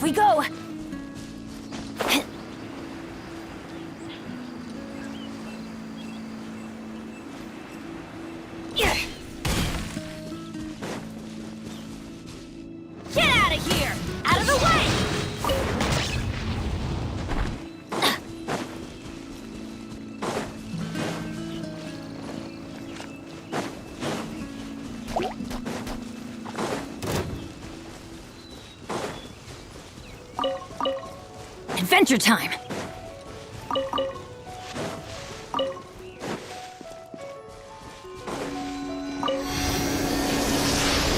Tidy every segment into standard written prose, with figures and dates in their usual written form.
we go! Get out of here! Out of the way! Adventure time!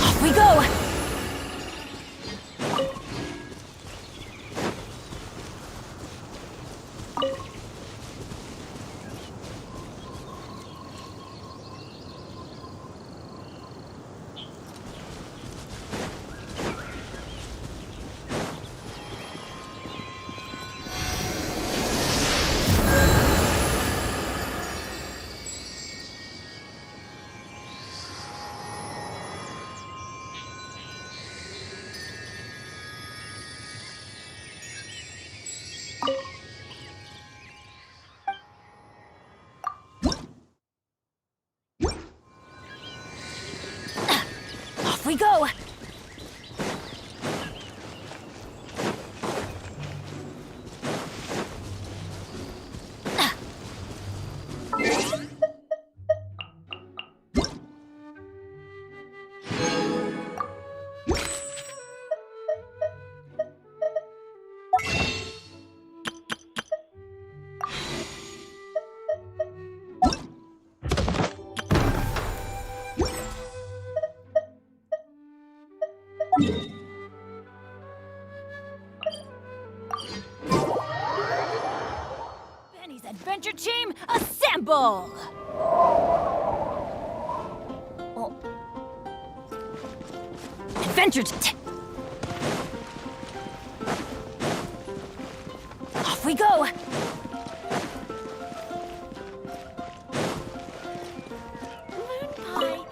Off we go! Off we go! Benny's adventure team, assemble! Oh. Adventure Off we go! Moon pie.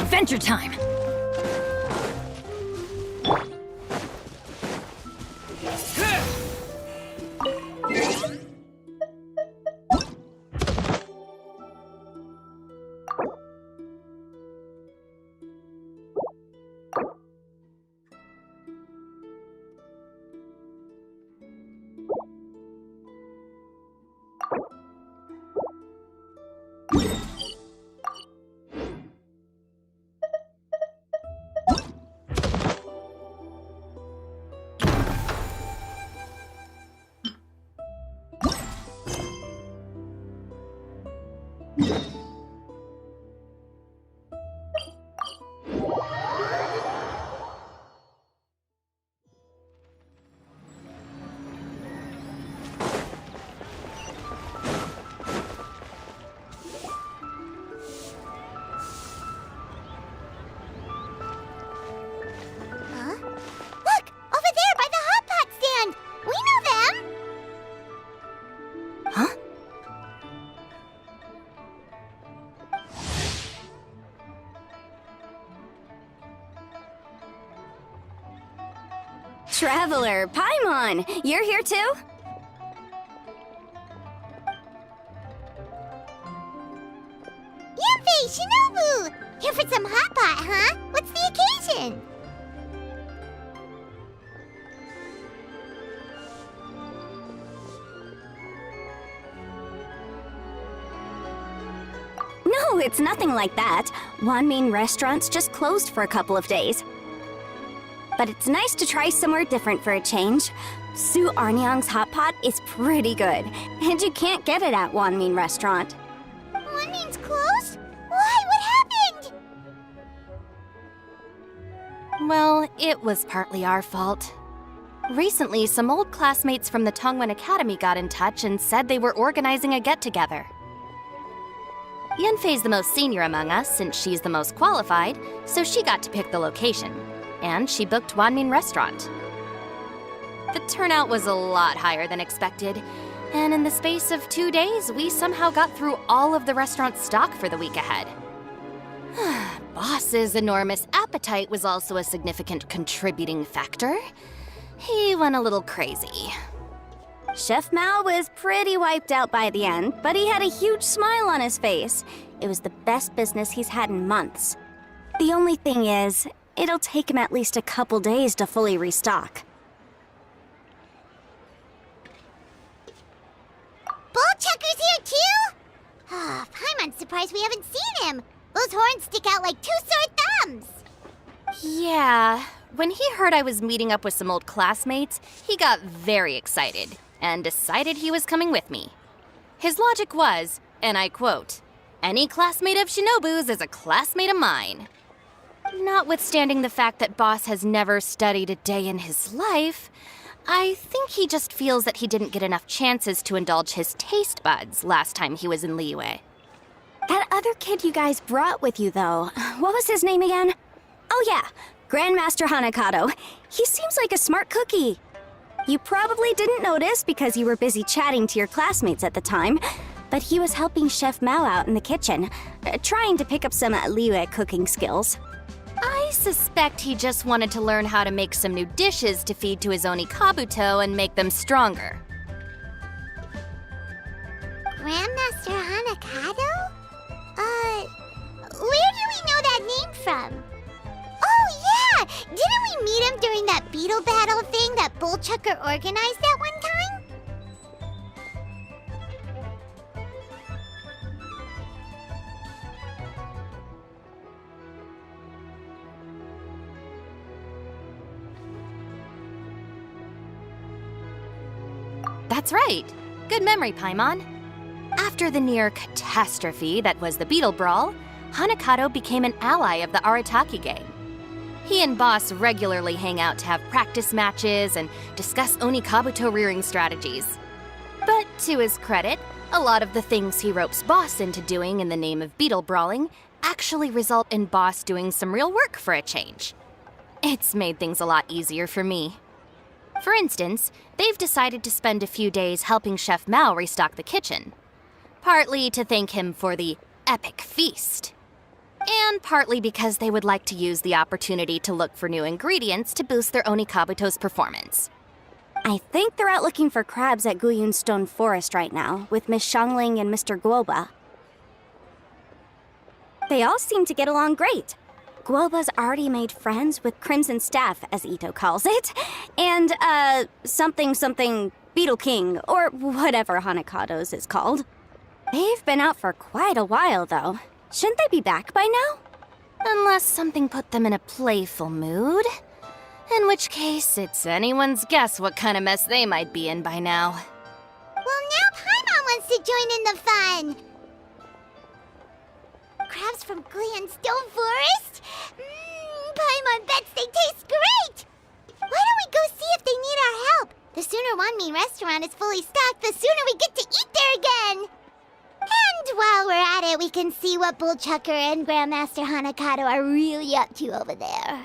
Adventure time! Traveler, Paimon, you're here too? Yanfei, Shinobu! Here for some hot pot, huh? What's the occasion? No, it's nothing like that. Wanmin Restaurant's just closed for a couple of days. But it's nice to try somewhere different for a change. Su Arnyang's hot pot is pretty good, and you can't get it at Wanmin Restaurant. Wanmin's closed? Why? What happened? Well, it was partly our fault. Recently, some old classmates from the Tongwen Academy got in touch and said they were organizing a get-together. Yunfei's the most senior among us since she's the most qualified, so she got to pick the location. And she booked Wanmin Restaurant. The turnout was a lot higher than expected, and in the space of 2 days, we somehow got through all of the restaurant's stock for the week ahead. Boss's enormous appetite was also a significant contributing factor. He went a little crazy. Chef Mao was pretty wiped out by the end, but he had a huge smile on his face. It was the best business he's had in months. The only thing is, it'll take him at least a couple days to fully restock. Bullchucker's here too? Ah, Paimon's surprised we haven't seen him. Those horns stick out like two sore thumbs. Yeah, when he heard I was meeting up with some old classmates, he got very excited and decided he was coming with me. His logic was, and I quote, "Any classmate of Shinobu's is a classmate of mine." Notwithstanding the fact that Boss has never studied a day in his life, I think he just feels that he didn't get enough chances to indulge his taste buds last time he was in Liyue. That other kid you guys brought with you, though, what was his name again? Oh yeah, Grandmaster HANAKATO. He seems like a smart cookie. You probably didn't notice because you were busy chatting to your classmates at the time, but he was helping Chef Mao out in the kitchen, trying to pick up some Liyue cooking skills. I suspect he just wanted to learn how to make some new dishes to feed to his Onikabuto and make them stronger. Grandmaster HANAKATO? Where do we know that name from? Oh yeah! Didn't we meet him during that beetle battle thing that Bullchucker organized at one time? That's right. Good memory, Paimon. After the near catastrophe that was the Beetle Brawl, HANAKATO became an ally of the Arataki gang. He and Boss regularly hang out to have practice matches and discuss Onikabuto rearing strategies. But to his credit, a lot of the things he ropes Boss into doing in the name of beetle brawling actually result in Boss doing some real work for a change. It's made things a lot easier for me. For instance, they've decided to spend a few days helping Chef Mao restock the kitchen. Partly to thank him for the epic feast. And partly because they would like to use the opportunity to look for new ingredients to boost their Onikabuto's performance. I think they're out looking for crabs at Guyun Stone Forest right now, with Miss Shangling and Mr. Guoba. They all seem to get along great. Guoba's already made friends with Crimson Staff, as Ito calls it, and, something Beetle King, or whatever HANAKATO's is called. They've been out for quite a while, though. Shouldn't they be back by now? Unless something put them in a playful mood. In which case, it's anyone's guess what kind of mess they might be in by now. Well, now Paimon wants to join in the fun! Crabs from Guyun Stone Forest? Paimon bets they taste great! Why don't we go see if they need our help? The sooner Wanmin Restaurant is fully stocked, the sooner we get to eat there again! And while we're at it, we can see what Bullchucker and Grandmaster HANAKATO are really up to over there.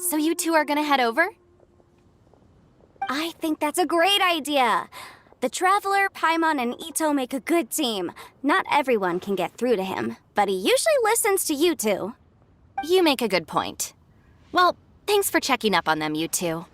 So you two are gonna head over? I think that's a great idea. The Traveler, Paimon, and Ito make a good team. Not everyone can get through to him, but he usually listens to you two. You make a good point. Well, thanks for checking up on them, you two.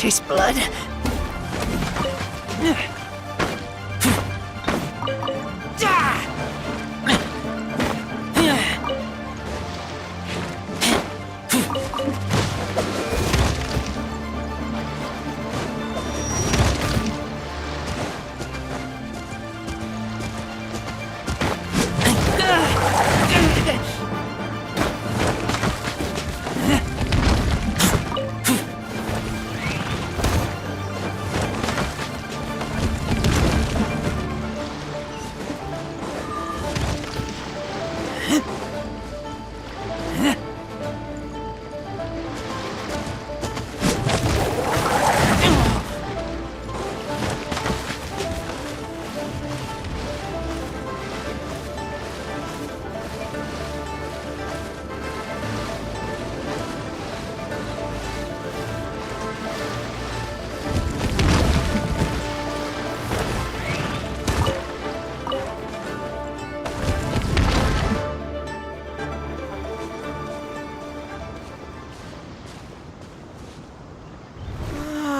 taste blood.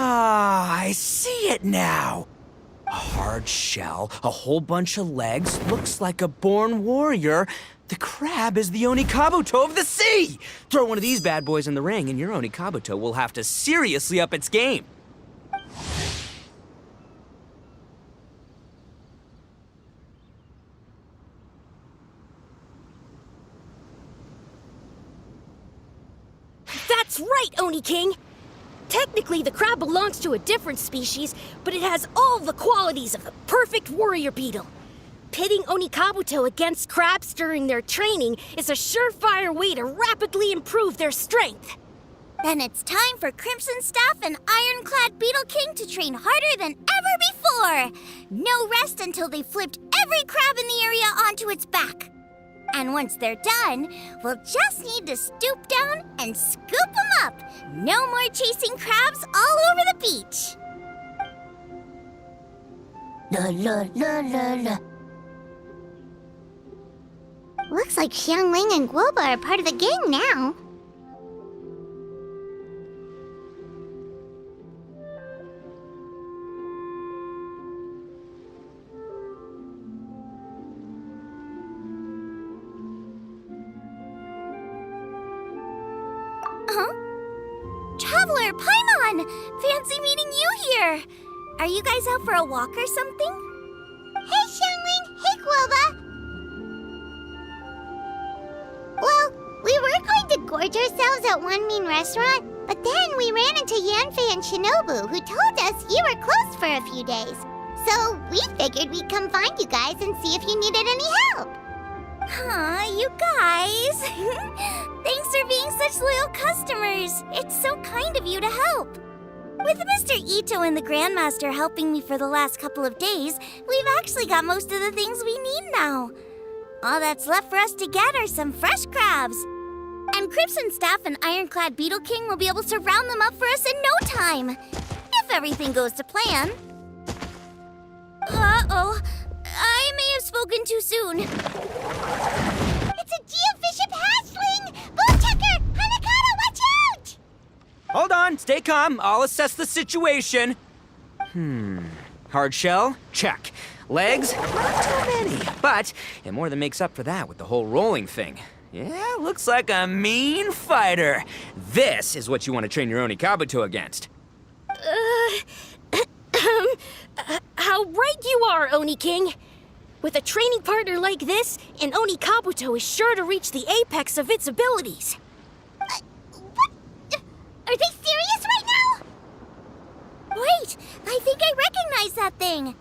I see it now. A hard shell, a whole bunch of legs, looks like a born warrior. The crab is the Onikabuto of the sea! Throw one of these bad boys in the ring and your Onikabuto will have to seriously up its game. That's right, Oni King! Technically, the crab belongs to a different species, but it has all the qualities of the perfect warrior beetle. Pitting Onikabuto against crabs during their training is a surefire way to rapidly improve their strength. Then it's time for Crimson Staff and Ironclad Beetle King to train harder than ever before. No rest until they've flipped every crab in the area onto its back. And once they're done, we'll just need to stoop down and scoop them up. No more chasing crabs all over the beach. La la la la la. Looks like Xiangling and Guoba are part of the gang now. Traveler, Paimon! Fancy meeting you here! Are you guys out for a walk or something? Hey, Xiangling! Hey, Guoba! Well, we were going to gorge ourselves at One Mean Restaurant, but then we ran into Yanfei and Shinobu, who told us you were closed for a few days. So we figured we'd come find you guys and see if you needed any help. Aw, you guys! Thanks for being such loyal customers! It's so kind of you to help! With Mr. Ito and the Grandmaster helping me for the last couple of days, we've actually got most of the things we need now. All that's left for us to get are some fresh crabs. And Crimson Staff and Ironclad Beetle King will be able to round them up for us in no time. If everything goes to plan. Uh-oh. I may have spoken too soon. It's a geofiship hatchling! Bullchecker! Hanakata, watch out! Hold on, stay calm. I'll assess the situation. Hard shell? Check. Legs? Not too many. But it more than makes up for that with the whole rolling thing. Yeah, looks like a mean fighter. This is what you want to train your Onikabuto against. How right you are, Oni King! With a training partner like this, an Onikabuto is sure to reach the apex of its abilities. What? Are they serious right now? Wait, I think I recognize that thing.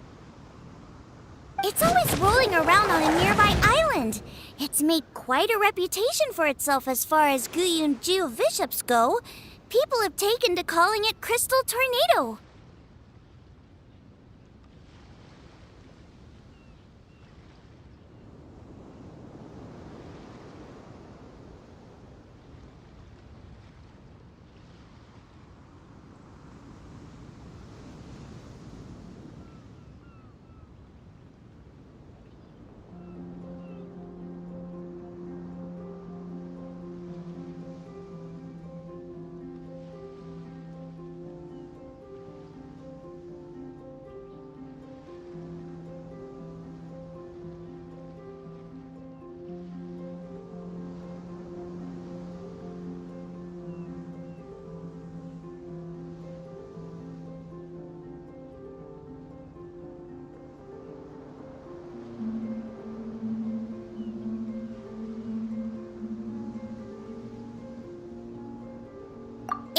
It's always rolling around on a nearby island. It's made quite a reputation for itself as far as Guyun geoviships go. People have taken to calling it Crystal Tornado.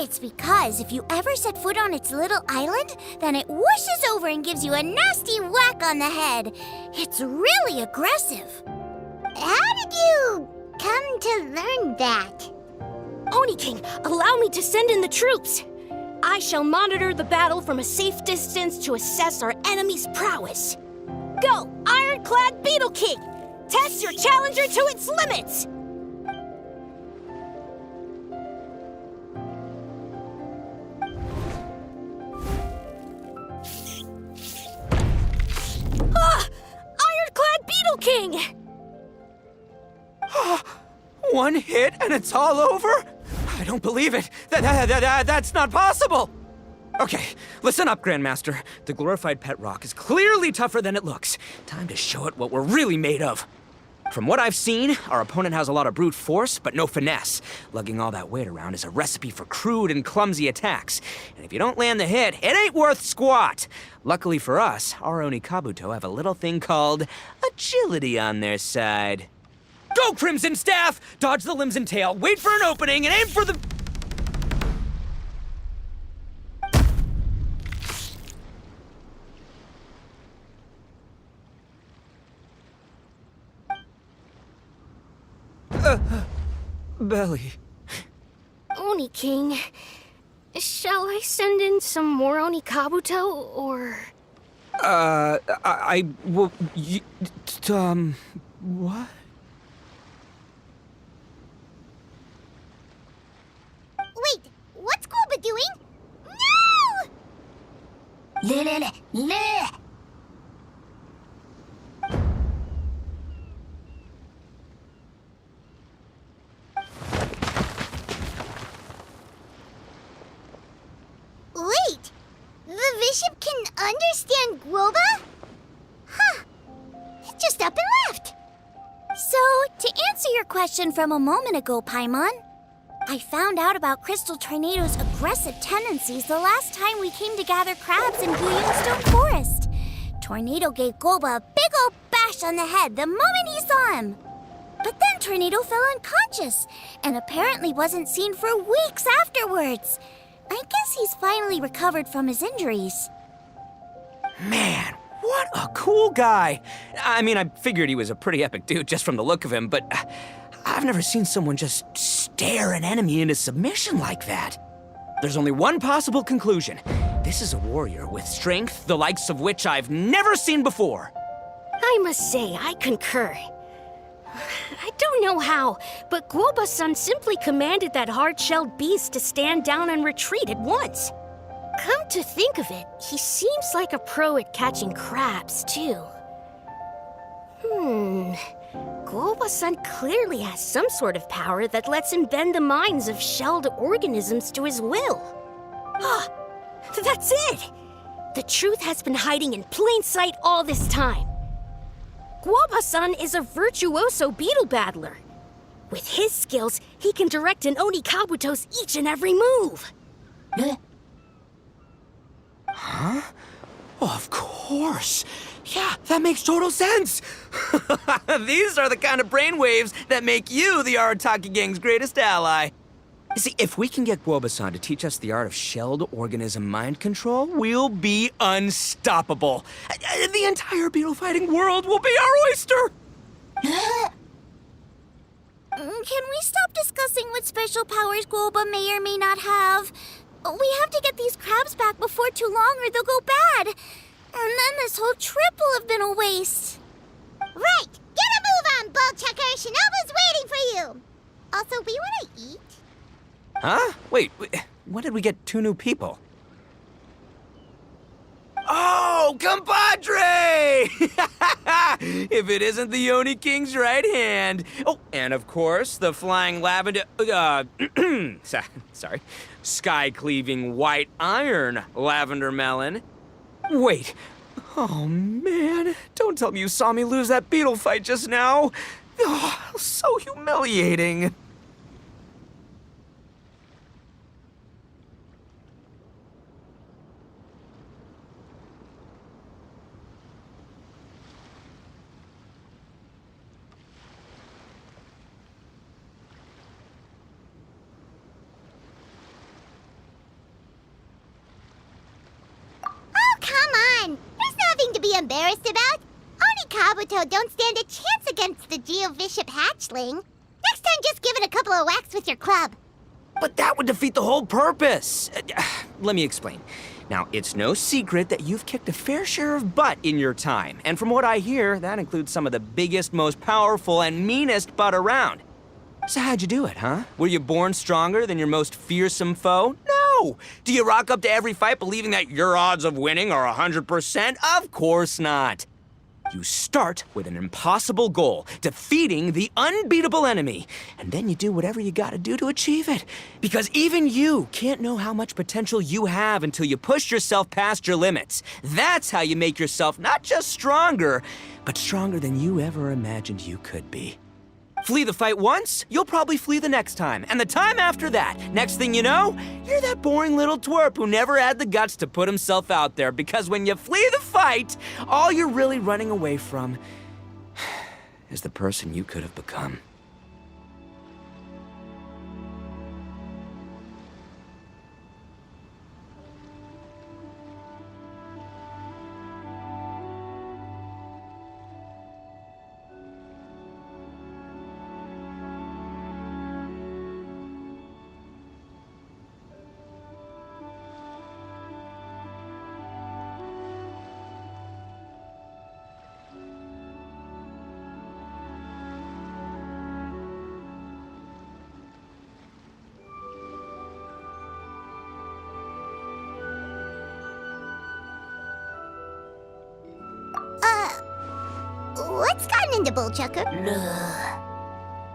It's because if you ever set foot on its little island, then it whooshes over and gives you a nasty whack on the head. It's really aggressive. How did you come to learn that? Oni King, allow me to send in the troops. I shall monitor the battle from a safe distance to assess our enemy's prowess. Go, Ironclad Beetle King! Test your challenger to its limits! Ah! Ironclad Beetle King! One hit and it's all over? I don't believe it. That's not possible. Okay, listen up, Grandmaster. The glorified pet rock is clearly tougher than it looks. Time to show it what we're really made of. From what I've seen, our opponent has a lot of brute force, but no finesse. Lugging all that weight around is a recipe for crude and clumsy attacks. And if you don't land the hit, it ain't worth squat. Luckily for us, our Oni Kabuto have a little thing called agility on their side. Go, Crimson Staff! Dodge the limbs and tail, wait for an opening, and aim for the... belly. Oni King, shall I send in some more Oni Kabuto, or... What? Wait, what's Koba doing? No! Wait, the bishop can understand Guoba? Huh, just up and left. So, to answer your question from a moment ago, Paimon, I found out about Crystal Tornado's aggressive tendencies the last time we came to gather crabs in Stone Forest. Tornado gave Goba a big old bash on the head the moment he saw him. But then Tornado fell unconscious and apparently wasn't seen for weeks afterwards. I guess he's finally recovered from his injuries. Man, what a cool guy. I mean, I figured he was a pretty epic dude just from the look of him, but I've never seen someone just stare an enemy into submission like that. There's only one possible conclusion. This is a warrior with strength, the likes of which I've never seen before. I must say, I concur. I don't know how, but Guoba-san simply commanded that hard-shelled beast to stand down and retreat at once. Come to think of it, he seems like a pro at catching crabs, too. Guoba-san clearly has some sort of power that lets him bend the minds of shelled organisms to his will. Ah, that's it! The truth has been hiding in plain sight all this time. Guoba-san is a virtuoso beetle battler. With his skills, he can direct an Oni Kabuto's each and every move. Huh? Oh, of course. Yeah, that makes total sense. These are the kind of brainwaves that make you the Arataki Gang's greatest ally. You see, if we can get Guoba-san to teach us the art of shelled organism mind control, we'll be unstoppable. The entire beetle fighting world will be our oyster. Can we stop discussing what special powers Guoba may or may not have? We have to get these crabs back before too long or they'll go bad. And then this whole trip will have been a waste. Right! Get a move on, Bullchucker! Shinobu's waiting for you! Also, we want to eat? Huh? Wait, when did we get 2 new people? Oh, compadre! If it isn't the Oni King's right hand. Oh, and of course, the flying lavender... sorry. Sky-cleaving white iron lavender melon. Wait. Oh, man. Don't tell me you saw me lose that beetle fight just now. Oh, so humiliating. embarrassed about? Oni Kabuto don't stand a chance against the Geovishap hatchling. Next time, just give it a couple of whacks with your club. But that would defeat the whole purpose. Let me explain. Now, it's no secret that you've kicked a fair share of butt in your time. And from what I hear, that includes some of the biggest, most powerful, and meanest butt around. So how'd you do it, huh? Were you born stronger than your most fearsome foe? No! Do you rock up to every fight believing that your odds of winning are 100%? Of course not. You start with an impossible goal, defeating the unbeatable enemy. And then you do whatever you gotta do to achieve it. Because even you can't know how much potential you have until you push yourself past your limits. That's how you make yourself not just stronger, but stronger than you ever imagined you could be. Flee the fight once, you'll probably flee the next time, and the time after that. Next thing you know, you're that boring little twerp who never had the guts to put himself out there, because when you flee the fight, all you're really running away from is the person you could have become. What's gotten into Bullchucker?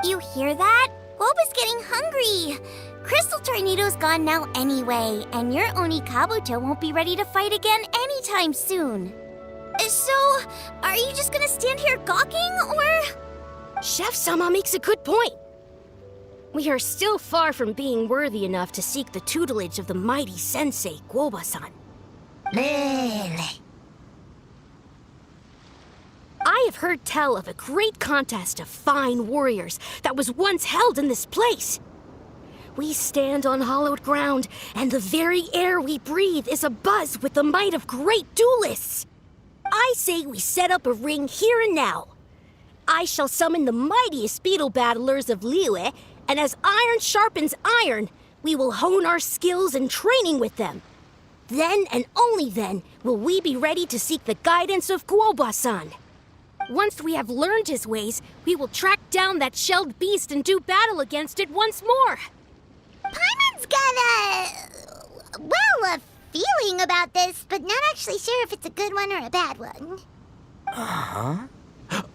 You hear that? Boba's getting hungry. Crystal Tornado's gone now anyway, and your Oni Kabuto won't be ready to fight again anytime soon. So, are you just gonna stand here gawking, or...? Chef-sama makes a good point. We are still far from being worthy enough to seek the tutelage of the mighty sensei, Guoba-san. I have heard tell of a great contest of fine warriors that was once held in this place. We stand on hallowed ground, and the very air we breathe is abuzz with the might of great duelists. I say we set up a ring here and now. I shall summon the mightiest beetle battlers of Liyue, and as iron sharpens iron, we will hone our skills and training with them. Then and only then will we be ready to seek the guidance of Guoba-san. Once we have learned his ways, we will track down that shelled beast and do battle against it once more. Paimon's got a feeling about this, but not actually sure if it's a good one or a bad one.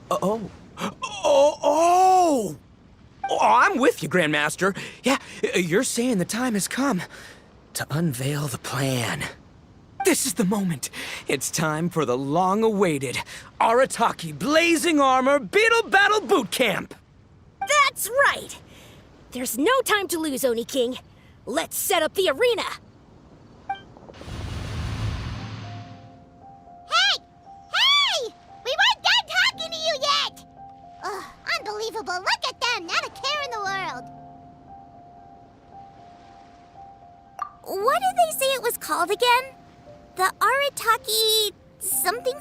Oh, I'm with you, Grandmaster. Yeah, you're saying the time has come to unveil the plan. This is the moment. It's time for the long-awaited Arataki Blazing Armor Beetle Battle Boot Camp. That's right! There's no time to lose, Oni King. Let's set up the arena. Hey! Hey! We weren't done talking to you yet! Ugh, unbelievable. Look at them. Not a care in the world. What did they say it was called again? The Arataki something?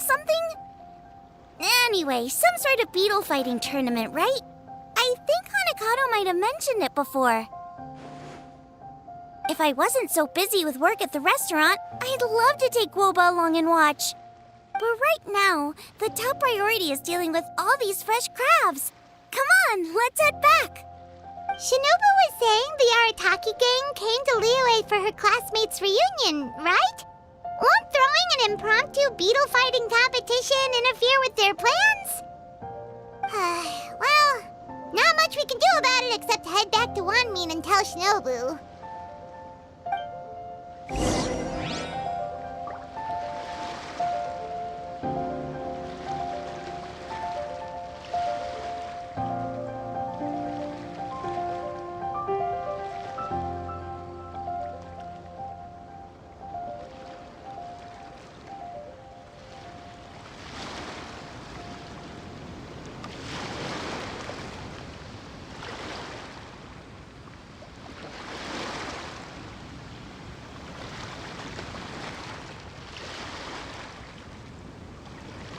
Anyway, some sort of beetle fighting tournament, right? I think AkaneSato might have mentioned it before. If I wasn't so busy with work at the restaurant, I'd love to take Guoba along and watch. But right now, the top priority is dealing with all these fresh crabs. Come on, let's head back. Shinobu was saying the Arataki gang came to Liyue for her classmates' reunion, right? Won't throwing an impromptu beetle fighting competition interfere with their plans? Well, not much we can do about it except head back to Wanmin and tell Shinobu.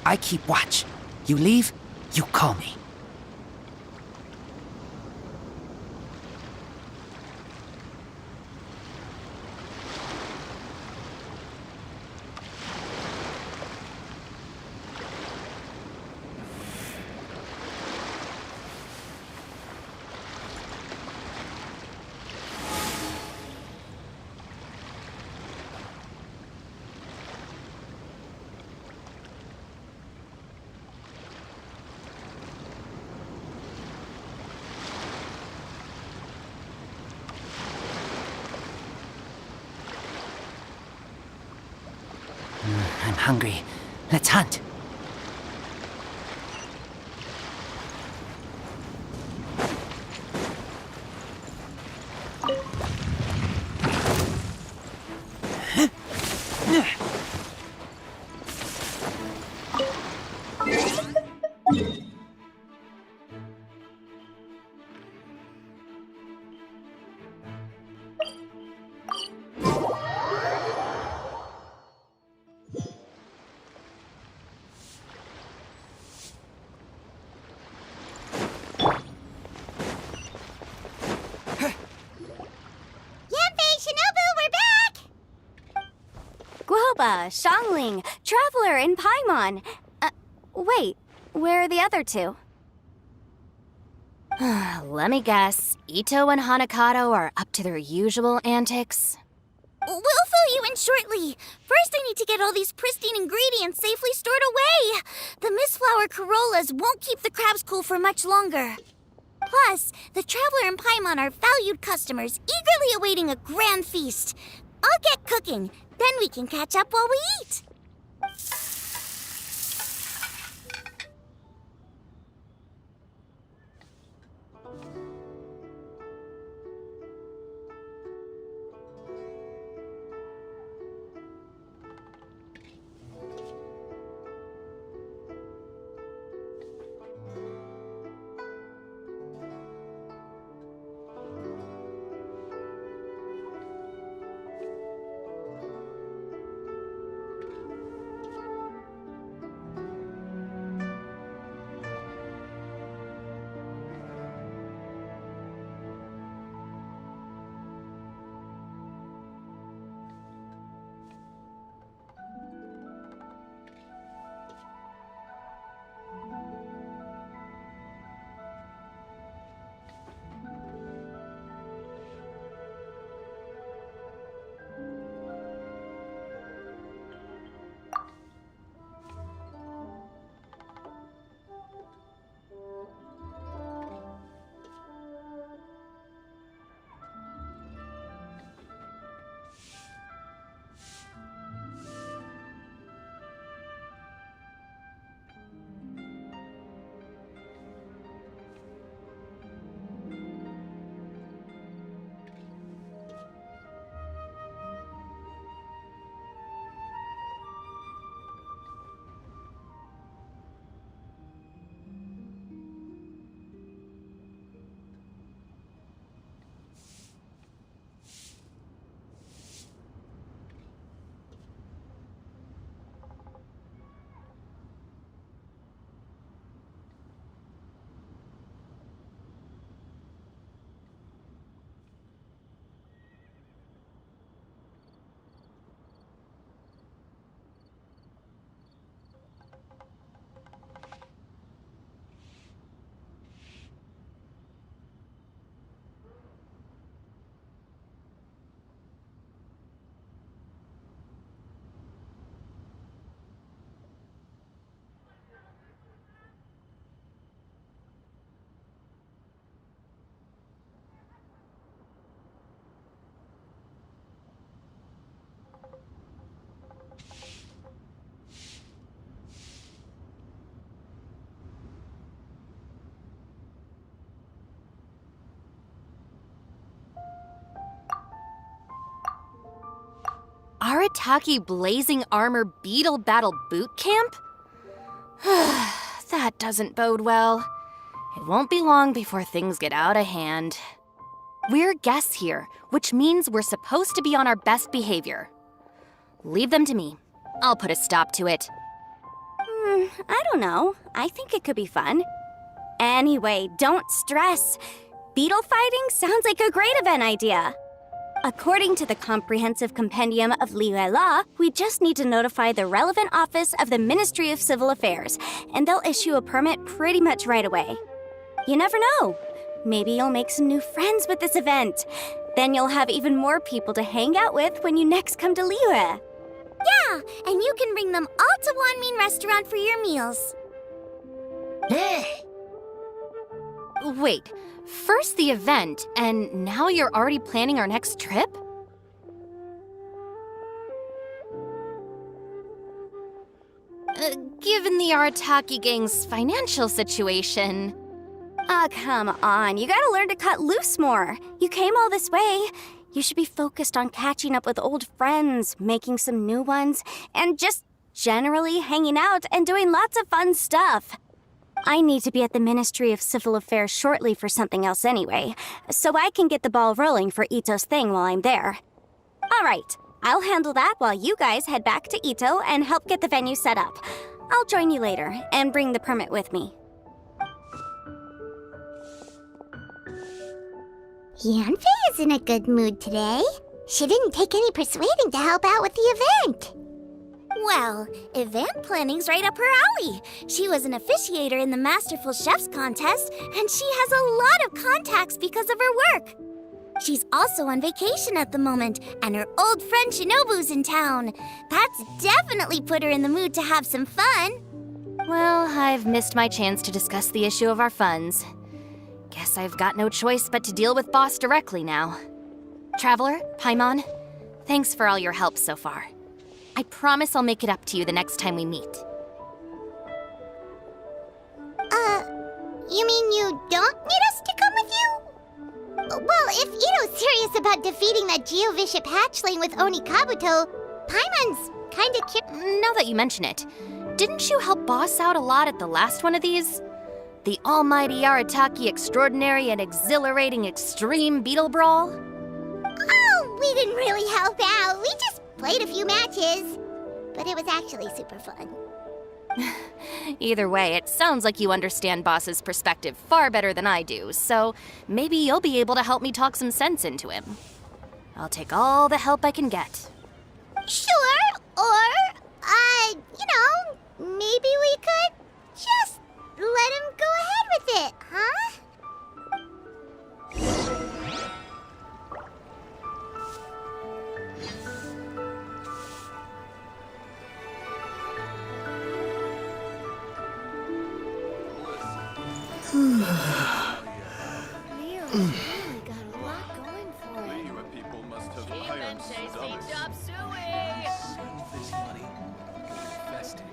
I keep watch. You leave, you call me. I'm hungry. Let's hunt. Guoba, Xiangling, Traveler, and Paimon. Wait, where are the other two? Let me guess. Ito and Hanakato are up to their usual antics. We'll fill you in shortly. First, I need to get all these pristine ingredients safely stored away. The Mistflower Corollas won't keep the crabs cool for much longer. Plus, the Traveler and Paimon are valued customers, eagerly awaiting a grand feast. I'll get cooking. Then we can catch up while we eat. Arataki Blazing Armor Beetle Battle Boot Camp? That doesn't bode well. It won't be long before things get out of hand. We're guests here, which means we're supposed to be on our best behavior. Leave them to me. I'll put a stop to it. I don't know. I think it could be fun. Anyway, don't stress. Beetle fighting sounds like a great event idea. According to the Comprehensive Compendium of Liyue Law, we just need to notify the relevant office of the Ministry of Civil Affairs, and they'll issue a permit pretty much right away. You never know. Maybe you'll make some new friends with this event. Then you'll have even more people to hang out with when you next come to Liyue. Yeah, and you can bring them all to Wanmin Restaurant for your meals. Wait, first the event, and now you're already planning our next trip? Given the Arataki gang's financial situation... Ah, come on. You gotta learn to cut loose more. You came all this way. You should be focused on catching up with old friends, making some new ones, and just generally hanging out and doing lots of fun stuff. I need to be at the Ministry of Civil Affairs shortly for something else anyway, so I can get the ball rolling for Ito's thing while I'm there. All right, I'll handle that while you guys head back to Ito and help get the venue set up. I'll join you later and bring the permit with me. Yanfei is in a good mood today. She didn't take any persuading to help out with the event. Well, event planning's right up her alley. She was an officiator in the Masterful Chefs contest, and she has a lot of contacts because of her work. She's also on vacation at the moment, and her old friend Shinobu's in town. That's definitely put her in the mood to have some fun. Well, I've missed my chance to discuss the issue of our funds. Guess I've got no choice but to deal with Boss directly now. Traveler, Paimon, thanks for all your help so far. I promise I'll make it up to you the next time we meet. You mean you don't need us to come with you? Well, if Ito's serious about defeating that Geovishap hatchling with Oni Kabuto, Paimon's kinda Now that you mention it, didn't you help Boss out a lot at the last one of these? The almighty Arataki extraordinary and exhilarating extreme beetle brawl? Oh, we didn't really help out. We just played a few matches. But it was actually super fun. Either way, it sounds like you understand Boss's perspective far better than I do, so maybe you'll be able to help me talk some sense into him. I'll take all the help I can get. Sure, or, maybe we could just let him go ahead with it, huh? Leo's really got a lot going for it. You people must have iron stomachs. This money invested.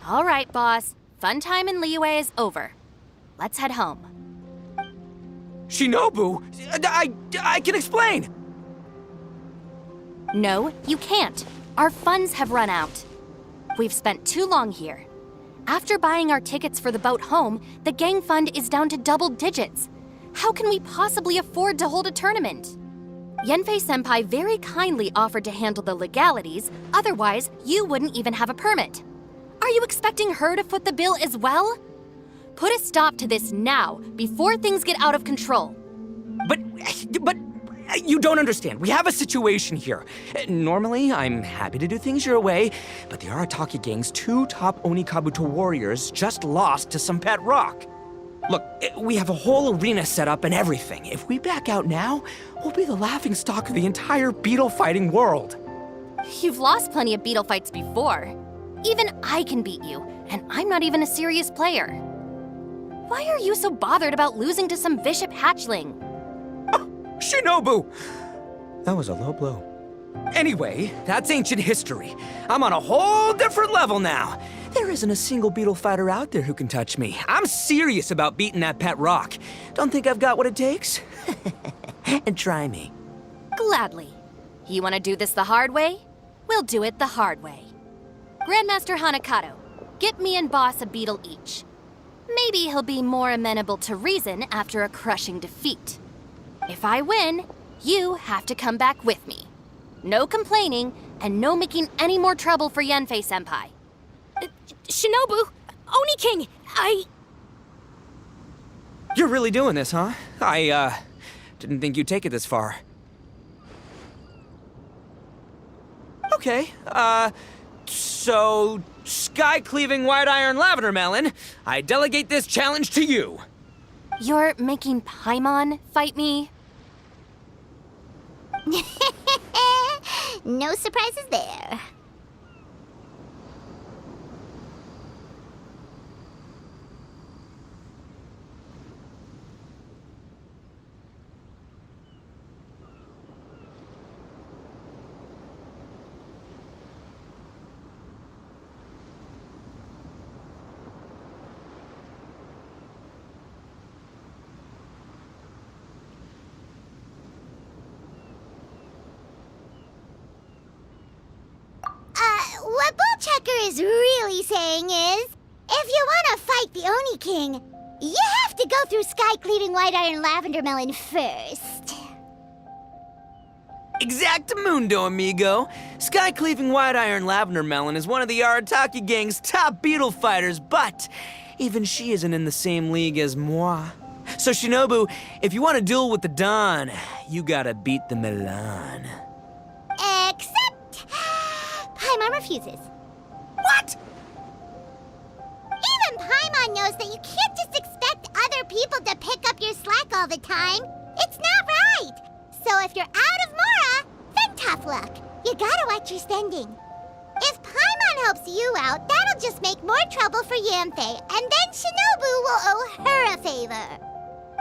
All right, boss. Fun time in Liyue is over. Let's head home. Shinobu! I can explain! No, you can't. Our funds have run out. We've spent too long here. After buying our tickets for the boat home, the gang fund is down to double digits. How can we possibly afford to hold a tournament? Yenfei-senpai very kindly offered to handle the legalities, otherwise you wouldn't even have a permit. Are you expecting her to foot the bill as well? Put a stop to this now, before things get out of control. But you don't understand. We have a situation here. Normally, I'm happy to do things your way, but the Arataki gang's 2 top Onikabuto warriors just lost to some pet rock. Look, we have a whole arena set up and everything. If we back out now, we'll be the laughingstock of the entire beetle fighting world. You've lost plenty of beetle fights before. Even I can beat you, and I'm not even a serious player. Why are you so bothered about losing to some bishop hatchling? Shinobu! That was a low blow. Anyway, that's ancient history. I'm on a whole different level now. There isn't a single beetle fighter out there who can touch me. I'm serious about beating that pet rock. Don't think I've got what it takes? And try me. Gladly. You want to do this the hard way? We'll do it the hard way. Grandmaster Hanakato, get me and Boss a beetle each. Maybe he'll be more amenable to reason after a crushing defeat. If I win, you have to come back with me. No complaining, and no making any more trouble for Yenfei-senpai. Shinobu, Oni King, You're really doing this, huh? I didn't think you'd take it this far. Okay, so sky-cleaving white iron lavender melon, I delegate this challenge to you. You're making Paimon fight me? No surprises there. What Bullchecker is really saying is, if you want to fight the Oni King, you have to go through sky-cleaving white iron lavender melon first. Exactamundo, amigo. Sky-cleaving white iron lavender melon is one of the Arataki gang's top beetle fighters, but even she isn't in the same league as moi. So Shinobu, if you want to duel with the Don, you gotta beat the Milan. Except... Paimon refuses. What? Even Paimon knows that you can't just expect other people to pick up your slack all the time. It's not right. So if you're out of Mora, then tough luck. You gotta watch your spending. If Paimon helps you out, that'll just make more trouble for Yanfei, and then Shinobu will owe her a favor.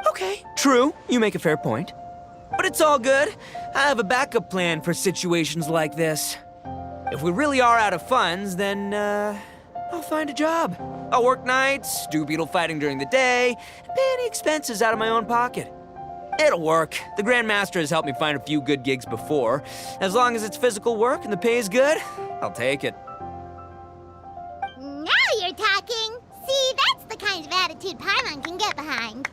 Okay, true. You make a fair point. But it's all good. I have a backup plan for situations like this. If we really are out of funds, then, I'll find a job. I'll work nights, do beetle fighting during the day, and pay any expenses out of my own pocket. It'll work. The Grandmaster has helped me find a few good gigs before. As long as it's physical work and the pay is good, I'll take it. Now you're talking. See, that's the kind of attitude Paimon can get behind.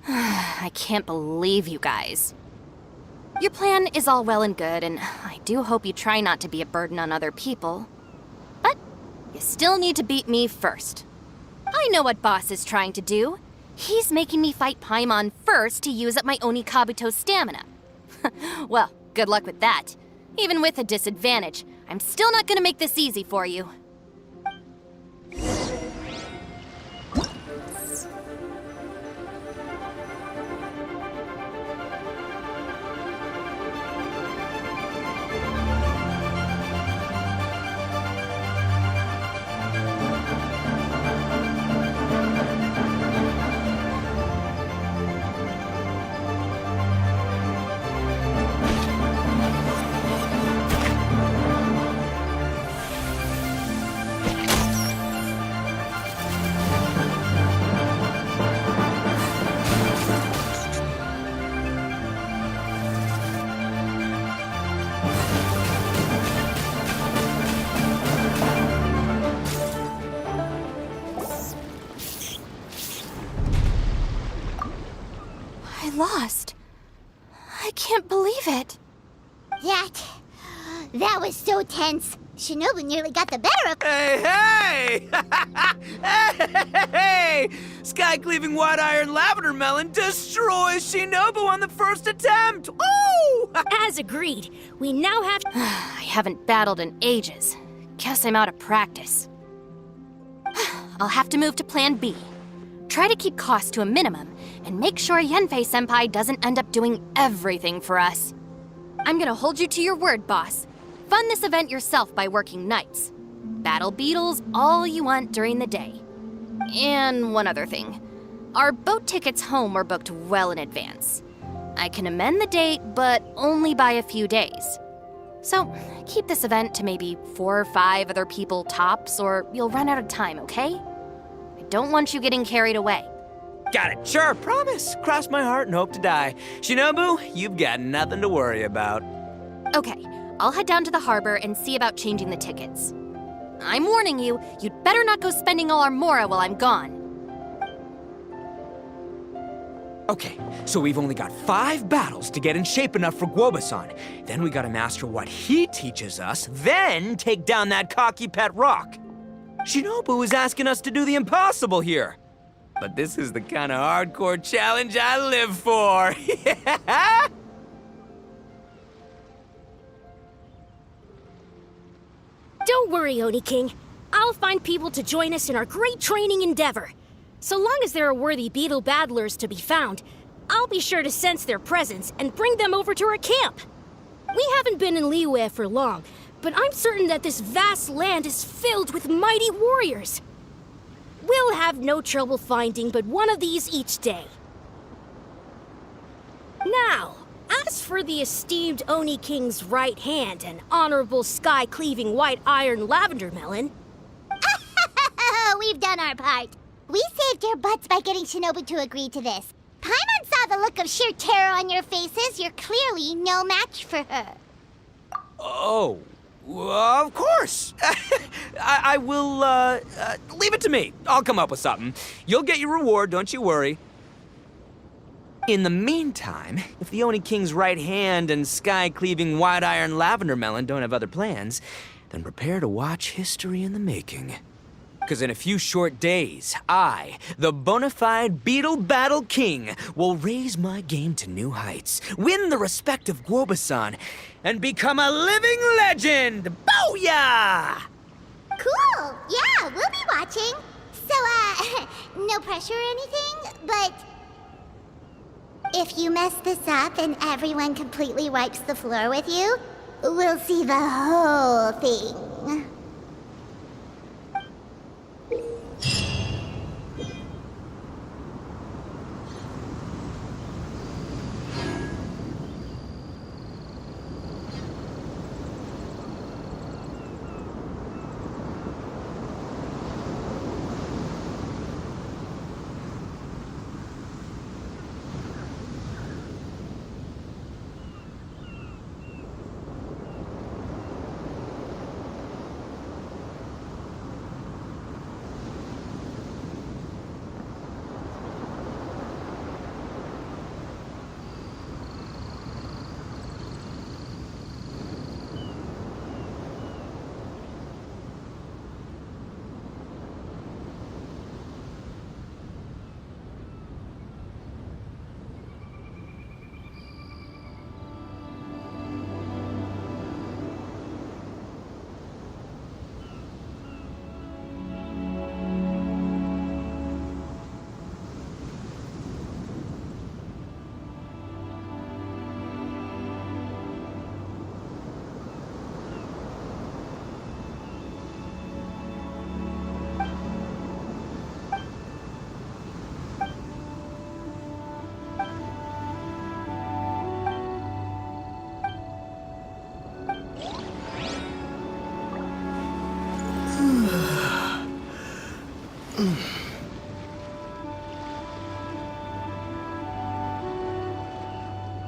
I can't believe you guys. Your plan is all well and good, and I do hope you try not to be a burden on other people. But you still need to beat me first. I know what Boss is trying to do. He's making me fight Paimon first to use up my Oni Kabuto's stamina. Well, good luck with that. Even with a disadvantage, I'm still not gonna make this easy for you. I lost. I can't believe it. That was so tense. Shinobu nearly got the better of... Hey! Hey! Sky-cleaving white iron lavender melon destroys Shinobu on the first attempt! Woo! As agreed, we now have... I haven't battled in ages. Guess I'm out of practice. I'll have to move to Plan B. Try to keep costs to a minimum, and make sure Yanfei-senpai doesn't end up doing everything for us. I'm gonna hold you to your word, boss. Fund this event yourself by working nights. Battle beetles all you want during the day. And one other thing. Our boat tickets home were booked well in advance. I can amend the date, but only by a few days. So, keep this event to maybe 4 or 5 other people tops, or you'll run out of time, okay? I don't want you getting carried away. Got it, sure, promise. Cross my heart and hope to die. Shinobu, you've got nothing to worry about. Okay, I'll head down to the harbor and see about changing the tickets. I'm warning you, you'd better not go spending all our mora while I'm gone. Okay, so we've only got 5 battles to get in shape enough for Guoba-san. Then we gotta master what he teaches us, then take down that cocky pet rock. Shinobu is asking us to do the impossible here. But this is the kind of hardcore challenge I live for. Yeah! Don't worry, Oni King. I'll find people to join us in our great training endeavor. So long as there are worthy beetle battlers to be found, I'll be sure to sense their presence and bring them over to our camp. We haven't been in Liyue for long, but I'm certain that this vast land is filled with mighty warriors. We'll have no trouble finding but one of these each day. Now, as for the esteemed Oni King's right hand and honorable sky-cleaving white iron lavender melon... We've done our part. We saved your butts by getting Shinobu to agree to this. Paimon saw the look of sheer terror on your faces. You're clearly no match for her. Oh, of course. I will, leave it to me. I'll come up with something. You'll get your reward, don't you worry. In the meantime, if the Oni King's right hand and sky-cleaving white iron lavender melon don't have other plans, then prepare to watch history in the making. Because in a few short days, I, the bona fide Beetle Battle King, will raise my game to new heights, win the respect of Guoba-san, and become a living legend! Booyah! Cool. Yeah, we'll be watching. So, no pressure or anything, but... if you mess this up and everyone completely wipes the floor with you, we'll see the whole thing.